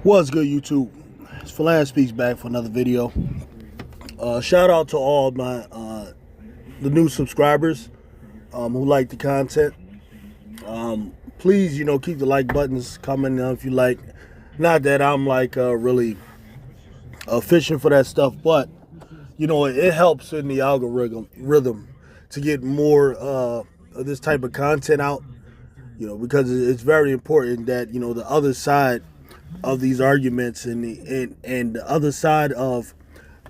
What's good, YouTube? It's Philan Speaks back for another video. Shout out to all my the new subscribers who like the content. Please, keep the like buttons coming if you like. Not that I'm really fishing for that stuff, but it helps in the algorithm to get more of this type of content out. Because it's very important that the other side of these arguments and the other side of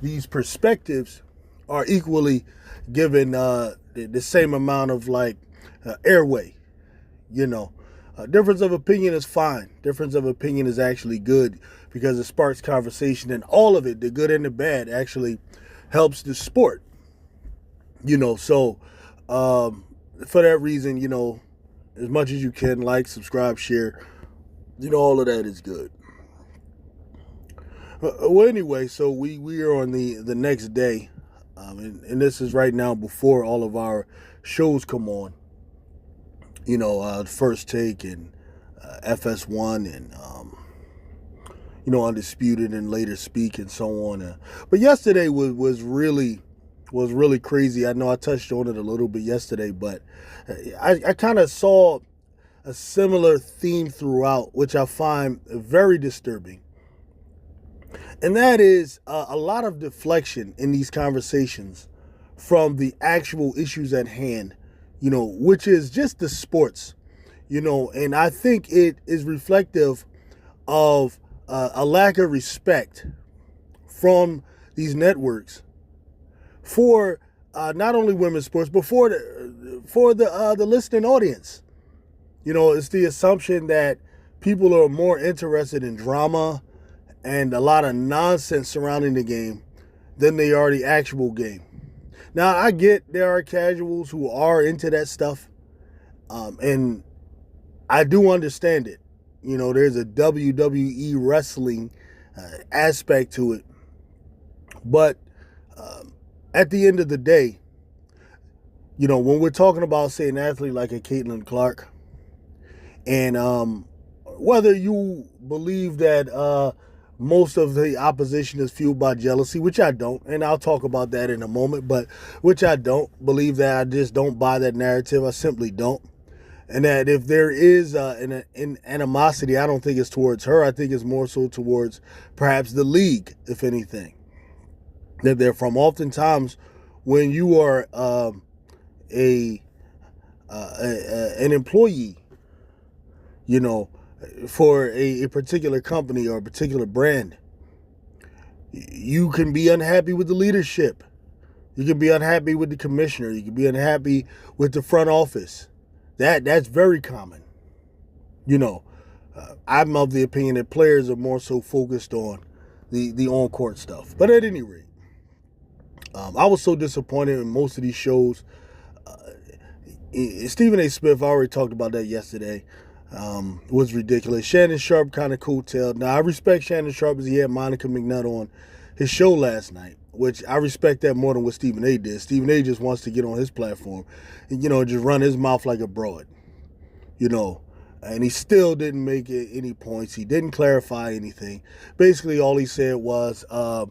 these perspectives are equally given the same amount of airway. Difference of opinion is fine. Difference of opinion is actually good because it sparks conversation, and all of it, the good and the bad, actually helps the sport. So for that reason, as much as you can, like, subscribe, share, all of that is good. Well, anyway, so we are on the next day, and this is right now before all of our shows come on. First Take and FS1 and Undisputed and Later Speak and so on. But yesterday was really crazy. I know I touched on it a little bit yesterday, but I kind of saw a similar theme throughout, which I find very disturbing. And that is a lot of deflection in these conversations from the actual issues at hand, which is just the sports, and I think it is reflective of a lack of respect from these networks for not only women's sports, but for the listening audience. It's the assumption that people are more interested in drama and a lot of nonsense surrounding the game than they are the actual game. Now, I get there are casuals who are into that stuff, and I do understand it. There's a WWE wrestling aspect to it. But at the end of the day, when we're talking about, say, an athlete like a Caitlin Clark, and whether you believe that most of the opposition is fueled by jealousy, which I don't, and I'll talk about that in a moment, but which I don't believe that. I just don't buy that narrative. I simply don't. And that if there is an animosity, I don't think it's towards her. I think it's more so towards perhaps the league, if anything. That they're from. Oftentimes, when you are an employee, for a particular company or a particular brand, you can be unhappy with the leadership. You can be unhappy with the commissioner. You can be unhappy with the front office. That's very common. I'm of the opinion that players are more so focused on the on-court stuff. But at any rate, I was so disappointed in most of these shows. Stephen A. Smith, I already talked about that yesterday. Was ridiculous. Shannon Sharp kind of coattailed. Now, I respect Shannon Sharp as he had Monica McNutt on his show last night, which I respect that more than what Stephen A. did. Stephen A. just wants to get on his platform and, just run his mouth like a broad, and he still didn't make any points. He didn't clarify anything. Basically, all he said was, I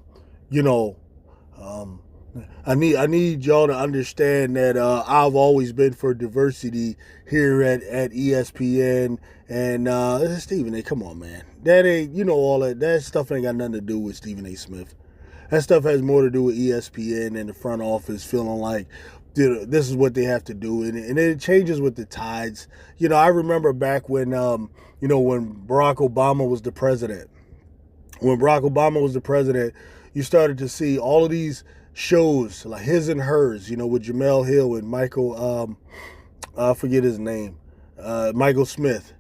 need y'all to understand that I've always been for diversity here at ESPN. And Stephen A., come on, man. That ain't, all that stuff ain't got nothing to do with Stephen A. Smith. That stuff has more to do with ESPN and the front office feeling like this is what they have to do. And it changes with the tides. I remember back when, when Barack Obama was the president. When Barack Obama was the president, you started to see all of these shows like His and Hers, with Jamel Hill and Michael, I forget his name, Michael Smith.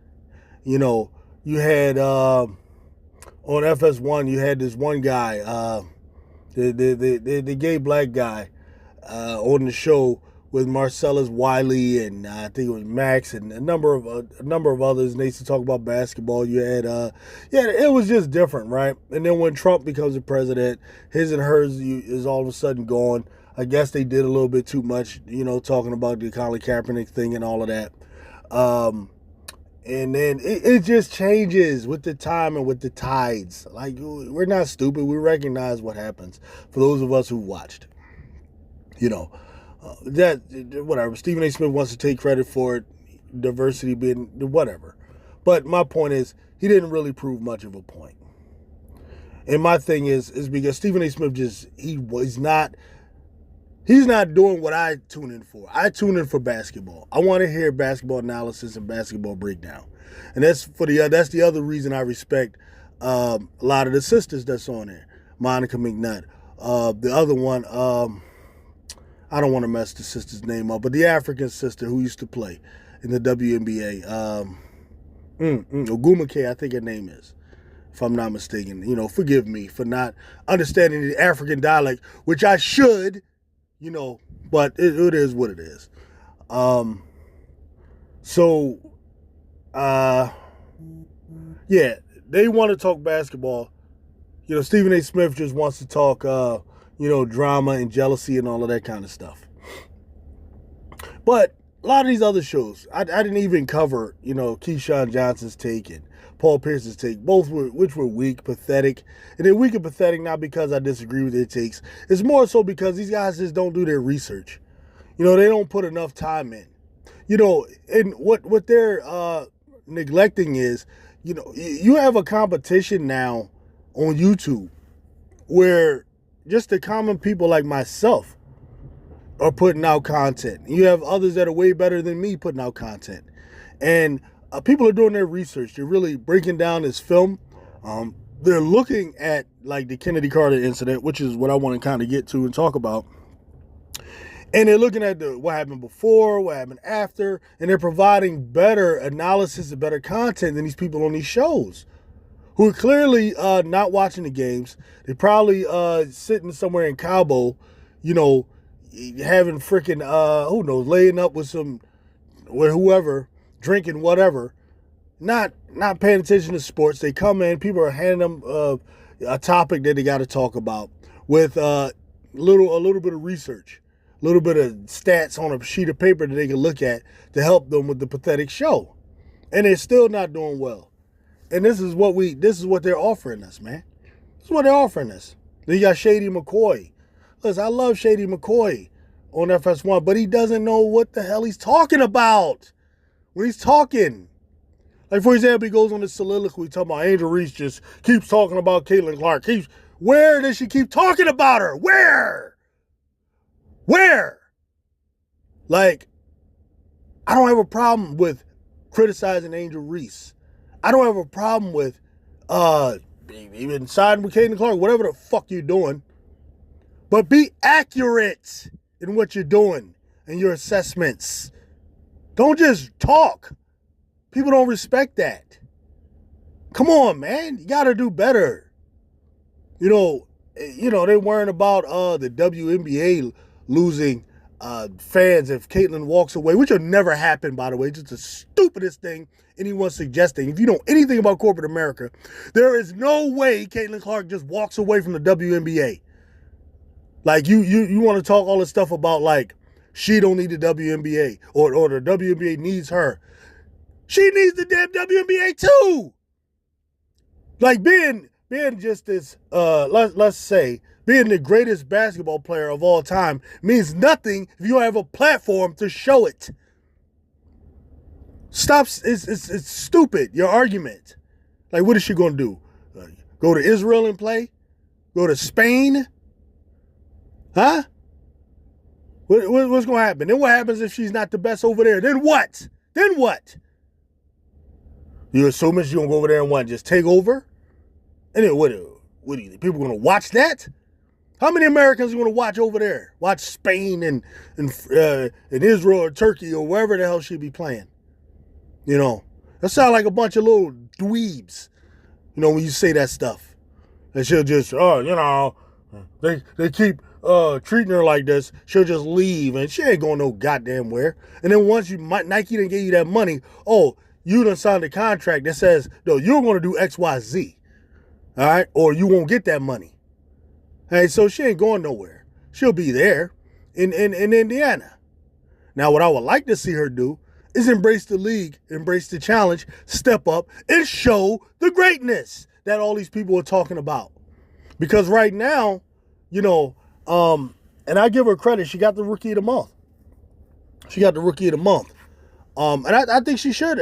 You had on FS1, you had this one guy, the gay black guy on the show with Marcellus Wiley and I think it was Max and a number of others. And they used to talk about basketball. You had it was just different, right? And then when Trump becomes the president, His and Hers is all of a sudden gone. I guess they did a little bit too much, talking about the Colin Kaepernick thing and all of that. And then it just changes with the time and with the tides. Like, we're not stupid. We recognize what happens for those of us who watched. You know, that, whatever. Stephen A. Smith wants to take credit for it, diversity being whatever. But my point is, he didn't really prove much of a point. And my thing is because Stephen A. Smith he's not doing what I tune in for. I tune in for basketball. I want to hear basketball analysis and basketball breakdown. And that's the other reason I respect a lot of the sisters that's on there. Monica McNutt. The other one, I don't want to mess the sister's name up, but the African sister who used to play in the WNBA. Ogumake, I think her name is, if I'm not mistaken. You know, forgive me for not understanding the African dialect, which I should, you know, but it is what it is. Yeah, they want to talk basketball. You know, Stephen A. Smith just wants to talk, drama and jealousy and all of that kind of stuff. But a lot of these other shows, I didn't even cover, Keyshawn Johnson's take and Paul Pierce's take, which were weak, pathetic. And they're weak and pathetic not because I disagree with their takes. It's more so because these guys just don't do their research. They don't put enough time in. And what they're neglecting is, you have a competition now on YouTube where just the common people like myself are putting out content. You have others that are way better than me putting out content. And people are doing their research. They're really breaking down this film. They're looking at like the Chennedy Carter incident, which is what I want to kind of get to and talk about. And they're looking at what happened before, what happened after, and they're providing better analysis and better content than these people on these shows who are clearly not watching the games. They're probably sitting somewhere in Cabo, having freaking, who knows, laying up with whoever, drinking whatever, not paying attention to sports. They come in, people are handing them a topic that they got to talk about with a little bit of research, a little bit of stats on a sheet of paper that they can look at to help them with the pathetic show. And they're still not doing well. And this is what they're offering us, man. This is what they're offering us. Then you got Shady McCoy. Listen, I love Shady McCoy on FS1, but he doesn't know what the hell he's talking about when he's talking. Like, for example, he goes on this soliloquy talking about Angel Reese just keeps talking about Caitlin Clark. Where does she keep talking about her? Where? Like, I don't have a problem with criticizing Angel Reese. I don't have a problem with even siding with Caitlin Clark, whatever the fuck you're doing. But be accurate in what you're doing and your assessments. Don't just talk. People don't respect that. Come on, man. You got to do better. They're worrying about the WNBA losing fans if Caitlin walks away, which will never happen, by the way. Just the stupidest thing anyone's suggesting. If you know anything about corporate America, there is no way Caitlin Clark just walks away from the WNBA. Like, you want to talk all this stuff about, like, she don't need the WNBA or the WNBA needs her. She needs the damn WNBA too. Like, being just this, let's say, being the greatest basketball player of all time means nothing if you don't have a platform to show it. Stop, it's stupid, your argument. Like, what is she going to do? Go to Israel and play? Go to Spain? Huh? What's going to happen? Then what happens if she's not the best over there? Then what? You assuming she's going to go over there and what, just take over? And then what do you think? People going to watch that? How many Americans are going to watch over there? Watch Spain and Israel or Turkey or wherever the hell she be playing? That sound like a bunch of little dweebs, when you say that stuff. And she'll just, they keep treating her like this, she'll just leave, and she ain't going no goddamn where. And then once Nike done gave you that money, you done signed a contract that says, no, you're going to do X, Y, Z, all right? Or you won't get that money. Hey, so she ain't going nowhere. She'll be there in Indiana. Now, what I would like to see her do is embrace the league, embrace the challenge, step up, and show the greatness that all these people are talking about. Because right now, you know, and I give her credit, she got the Rookie of the Month. And I think she should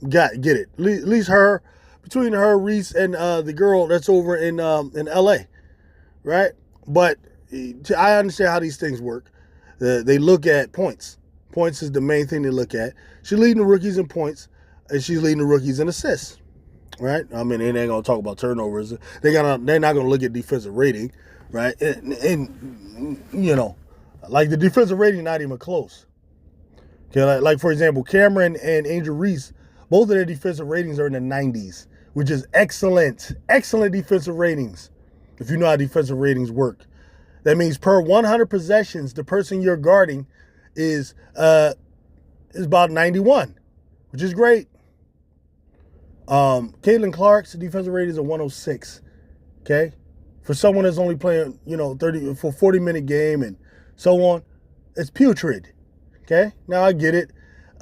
get it. At least her, between her, Reese, and the girl that's over in L.A., right? But I understand how these things work. They look at points. Points is the main thing they look at. She's leading the rookies in points, and she's leading the rookies in assists, right? I mean, they ain't going to talk about turnovers. They're not going to look at defensive rating, right? And, you know, like the defensive rating not even close. Okay, like for example, Cameron and Angel Reese, both of their defensive ratings are in the 90s, which is excellent defensive ratings. If you know how defensive ratings work, that means per 100 possessions, the person you're guarding is about 91, which is great. Caitlin Clark's defensive rating is a 106. Okay, for someone that's only playing 40-minute game and so on, it's putrid. Okay, now I get it.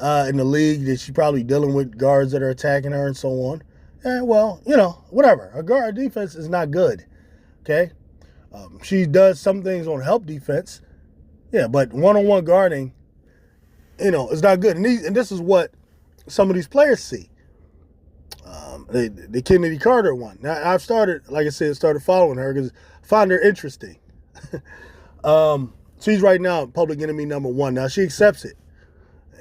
In the league, that she's probably dealing with guards that are attacking her and so on. Well, whatever. Her guard defense is not good. Okay, she does some things on help defense. Yeah, but one-on-one guarding, is not good. And this is what some of these players see. The Chennedy Carter one. Now, I've started following her because I find her interesting. She's right now public enemy number 1. Now, she accepts it.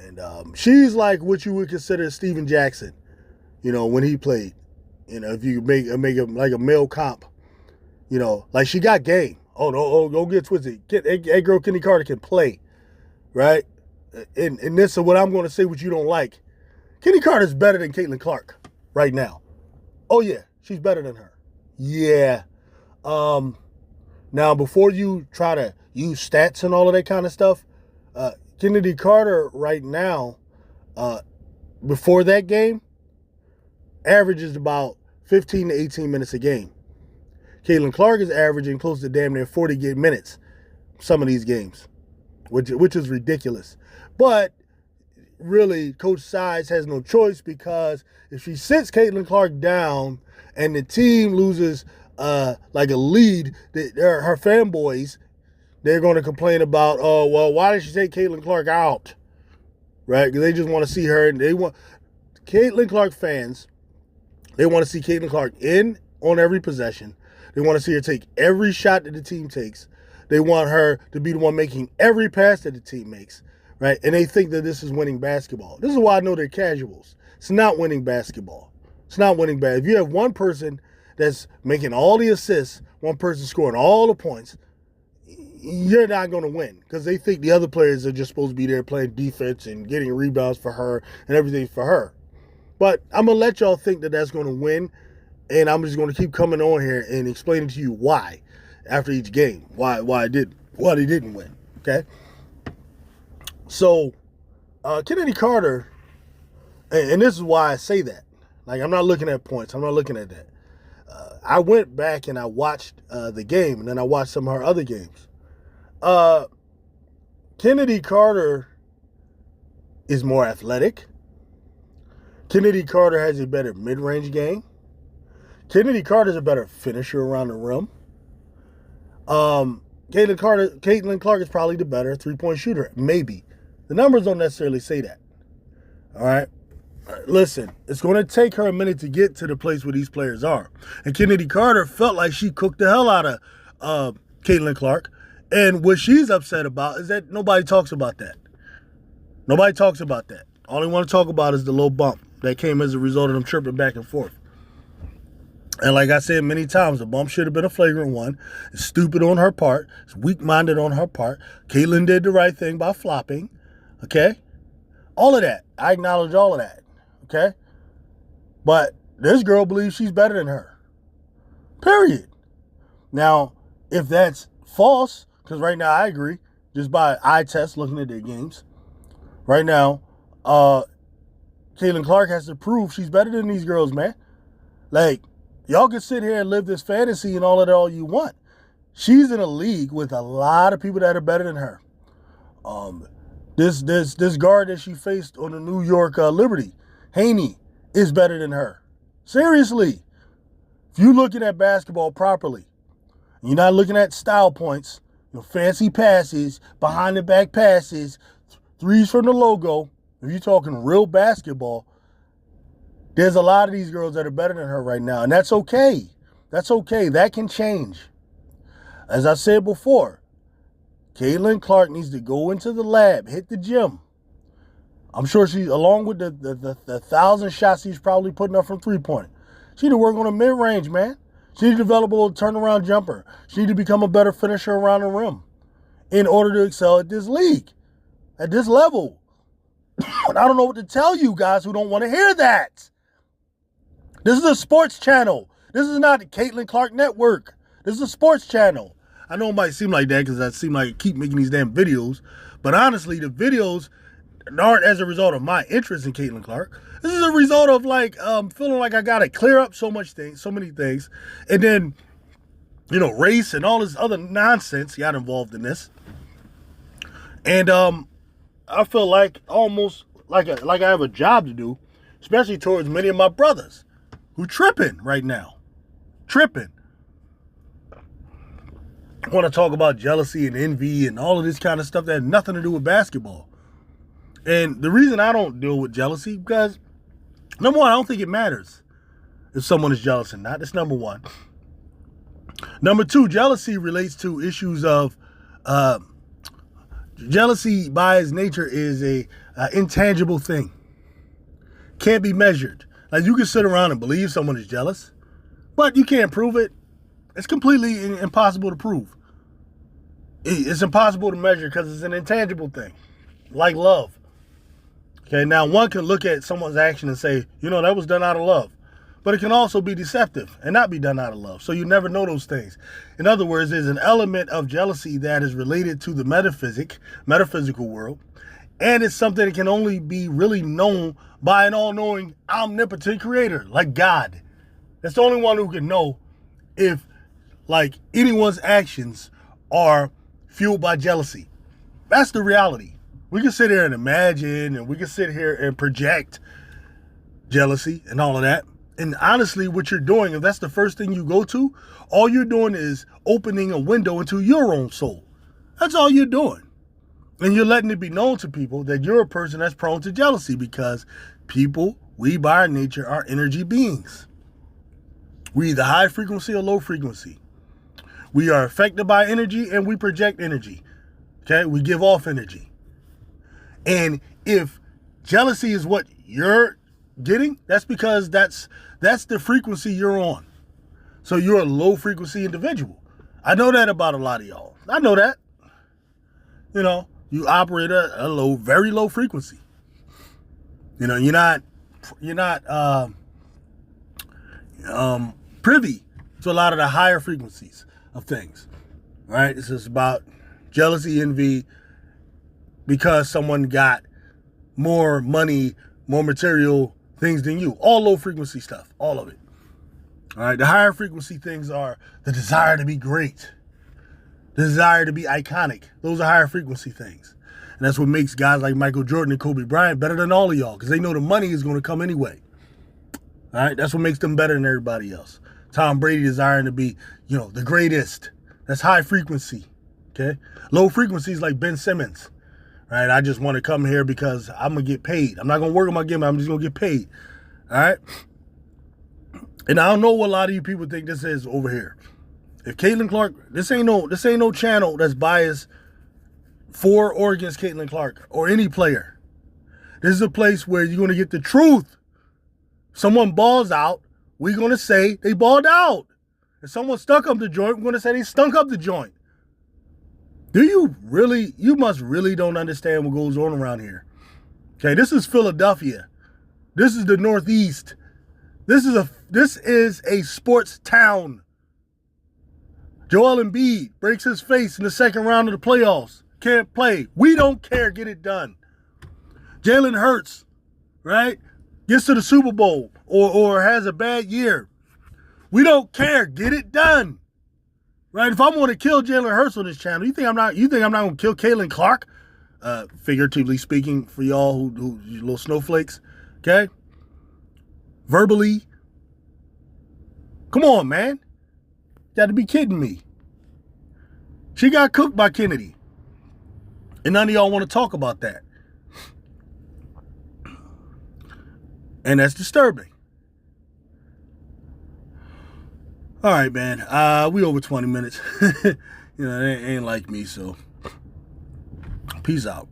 And she's like what you would consider Steven Jackson, when he played. If you make him like a male comp, like she got game. Don't get twisted. That girl Chennedy Carter can play, right? And this is what I'm going to say what you don't like. Chennedy Carter's better than Caitlin Clark right now. Oh, yeah, she's better than her. Yeah. Now, before you try to use stats and all of that kind of stuff, Chennedy Carter right now, before that game, averages about 15 to 18 minutes a game. Caitlin Clark is averaging close to damn near 40 minutes some of these games, which is ridiculous. But really, Coach Sides has no choice, because if she sits Caitlin Clark down and the team loses like a lead, her fanboys, they're going to complain about, why did she take Caitlin Clark out? Right? Because they just want to see her. And they want Caitlin Clark fans, they want to see Caitlin Clark in on every possession. They want to see her take every shot that the team takes. They want her to be the one making every pass that the team makes, right? And they think that this is winning basketball. This is why I know they're casuals. It's not winning basketball. It's not winning basketball. If you have one person that's making all the assists, one person scoring all the points, you're not going to win, because they think the other players are just supposed to be there playing defense and getting rebounds for her and everything for her. But I'm going to let y'all think that that's going to win, and I'm just going to keep coming on here and explaining to you why after each game, why they didn't win, okay? So, Chennedy Carter, and this is why I say that. Like, I'm not looking at points. I'm not looking at that. I went back and I watched the game, and then I watched some of her other games. Chennedy Carter is more athletic. Chennedy Carter has a better mid-range game. Chennedy Carter is a better finisher around the rim. Caitlin Clark is probably the better three-point shooter. Maybe. The numbers don't necessarily say that. All right? Listen, it's going to take her a minute to get to the place where these players are. And Chennedy Carter felt like she cooked the hell out of Caitlin Clark. And what she's upset about is that nobody talks about that. Nobody talks about that. All they want to talk about is the low bump that came as a result of them tripping back and forth. And like I said many times, the bump should have been a flagrant one. It's stupid on her part. It's weak-minded on her part. Caitlin did the right thing by flopping. Okay? All of that. I acknowledge all of that. Okay? But this girl believes she's better than her. Period. Now, if that's false, because right now I agree, just by eye test looking at their games, right now, Caitlin Clark has to prove she's better than these girls, man. Like, y'all can sit here and live this fantasy and all of that all you want. She's in a league with a lot of people that are better than her. This guard that she faced on the New York Liberty, Haney, is better than her. Seriously. If you're looking at basketball properly, you're not looking at style points, fancy passes, behind the back passes, threes from the logo. If you're talking real basketball, there's a lot of these girls that are better than her right now, and that's okay. That's okay. That can change. As I said before, Caitlin Clark needs to go into the lab, hit the gym. I'm sure she, along with the 1,000 shots she's probably putting up from three-point, she need to work on a mid-range, man. She need to develop a little turnaround jumper. She need to become a better finisher around the rim in order to excel at this league, at this level. I don't know what to tell you guys who don't want to hear that. This is a sports channel. This is not the Caitlin Clark Network. This is a sports channel. I know it might seem like that because I seem like I keep making these damn videos. But honestly, the videos aren't as a result of my interest in Caitlin Clark. This is a result of feeling like I gotta clear up so many things, and then race and all this other nonsense got involved in this, and I feel like almost like I have a job to do, especially towards many of my brothers who tripping right now, tripping. I want to talk about jealousy and envy and all of this kind of stuff that has nothing to do with basketball. And the reason I don't deal with jealousy, because number one, I don't think it matters if someone is jealous or not. That's number one. Number two, jealousy relates to issues of jealousy by its nature is a intangible thing. Can't be measured. Like, you can sit around and believe someone is jealous, but you can't prove it. It's completely impossible to prove. It's impossible to measure because it's an intangible thing, like love. Okay, now one can look at someone's action and say, that was done out of love. But it can also be deceptive and not be done out of love. So you never know those things. In other words, there's an element of jealousy that is related to the metaphysical world. And it's something that can only be really known by an all-knowing, omnipotent creator, like God. That's the only one who can know if, anyone's actions are fueled by jealousy. That's the reality. We can sit here and imagine, and we can sit here and project jealousy and all of that. And honestly, what you're doing, if that's the first thing you go to, all you're doing is opening a window into your own soul. That's all you're doing. And you're letting it be known to people that you're a person that's prone to jealousy, because people, we by our nature, are energy beings. We either high frequency or low frequency. We are affected by energy and we project energy. Okay, we give off energy. And if jealousy is what you're getting, that's because that's the frequency you're on. So you're a low frequency individual. I know that about a lot of y'all. I know that. You operate at a very low frequency. You're not privy to a lot of the higher frequencies of things, right? It's just about jealousy, envy, because someone got more money, more material things than you. All low frequency stuff, all of it. All right, the higher frequency things are the desire to be great, the desire to be iconic. Those are higher frequency things. And that's what makes guys like Michael Jordan and Kobe Bryant better than all of y'all, because they know the money is going to come anyway. All right, that's what makes them better than everybody else. Tom Brady desiring to be, the greatest. That's high frequency, okay? Low frequency is like Ben Simmons, right? I just want to come here because I'm going to get paid. I'm not going to work on my game. I'm just going to get paid, all right? And I don't know what a lot of you people think this is over here. If Caitlin Clark, this ain't no channel that's biased for or against Caitlin Clark or any player. This is a place where you're going to get the truth. Someone balls out, we're going to say they balled out. If someone stunk up the joint, we're going to say they stunk up the joint. You must really don't understand what goes on around here. Okay, this is Philadelphia. This is the Northeast. This is a sports town. Joel Embiid breaks his face in the second round of the playoffs. Can't play. We don't care. Get it done. Jalen Hurts, right? Gets to the Super Bowl or has a bad year. We don't care. Get it done. Right? If I'm going to kill Jalen Hurts on this channel, you think I'm not going to kill Caitlin Clark figuratively speaking, for y'all who you little snowflakes, okay? Verbally. Come on, man. You got to be kidding me. She got cooked by Chennedy. And none of y'all want to talk about that. And that's disturbing. All right, man. We over 20 minutes. You know, it ain't like me, so peace out.